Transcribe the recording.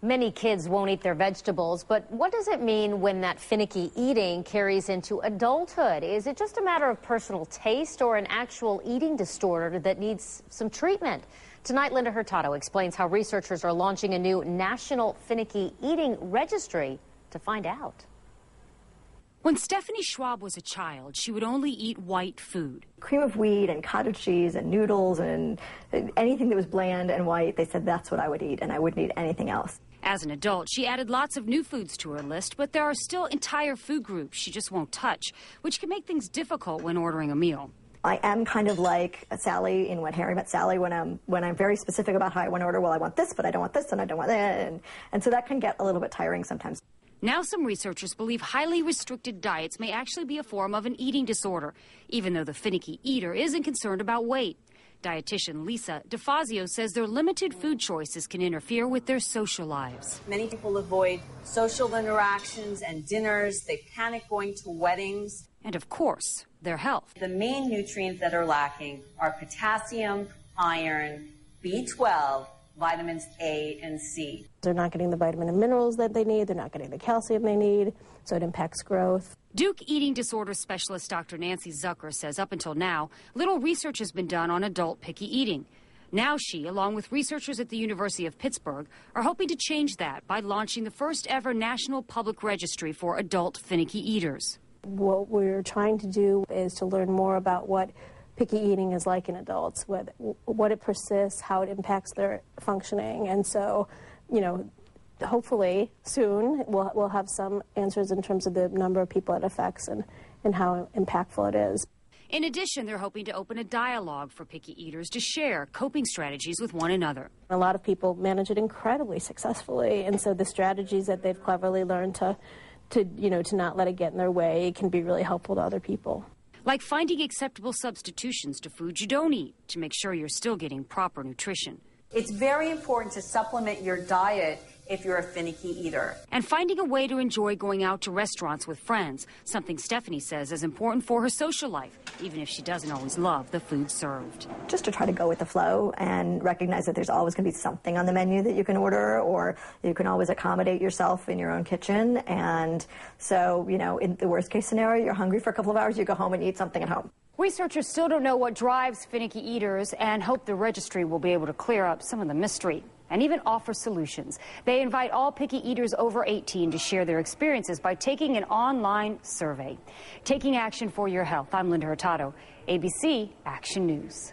Many kids won't eat their vegetables, but what does it mean when that finicky eating carries into adulthood? Is it just a matter of personal taste or an actual eating disorder that needs some treatment? Tonight, Linda Hurtado explains how researchers are launching a new national finicky eating registry to find out. When Stephanie Schwab was a child, she would only eat white food. Cream of wheat and cottage cheese and noodles and anything that was bland and white, they said that's what I would eat, and I wouldn't eat anything else. As an adult, she added lots of new foods to her list, but there are still entire food groups she just won't touch, which can make things difficult when ordering a meal. I am kind of like Sally in When Harry Met Sally, when I'm very specific about how I want to order. Well, I want this, but I don't want this, and I don't want that, and so that can get a little bit tiring sometimes. Now some researchers believe highly restricted diets may actually be a form of an eating disorder, even though the finicky eater isn't concerned about weight. Dietitian Lisa DeFazio says their limited food choices can interfere with their social lives. Many people avoid social interactions and dinners. They panic going to weddings. And of course, their health. The main nutrients that are lacking are potassium, iron, B12, vitamins A and C. They're not getting the vitamin and minerals that they need. They're not getting the calcium they need, so it impacts growth. Duke eating disorder specialist Dr. Nancy Zucker says up until now, little research has been done on adult picky eating. Now she, along with researchers at the University of Pittsburgh, are hoping to change that by launching the first ever national public registry for adult finicky eaters. What we're trying to do is to learn more about what picky eating is like in adults, what it persists, how it impacts their functioning. And so, you know, hopefully soon we'll have some answers in terms of the number of people it affects and how impactful it is. In addition, they're hoping to open a dialogue for picky eaters to share coping strategies with one another. A lot of people manage it incredibly successfully, and so the strategies that they've cleverly learned to not let it get in their way can be really helpful to other people. Like finding acceptable substitutions to foods you don't eat to make sure you're still getting proper nutrition. It's very important to supplement your diet if you're a finicky eater. And finding a way to enjoy going out to restaurants with friends, something Stephanie says is important for her social life, even if she doesn't always love the food served. Just to try to go with the flow and recognize that there's always going to be something on the menu that you can order, or you can always accommodate yourself in your own kitchen. And so, you know, in the worst case scenario, you're hungry for a couple of hours, you go home and eat something at home. Researchers still don't know what drives finicky eaters and hope the registry will be able to clear up some of the mystery and even offer solutions. They invite all picky eaters over 18 to share their experiences by taking an online survey. Taking action for your health. I'm Linda Hurtado, ABC Action News.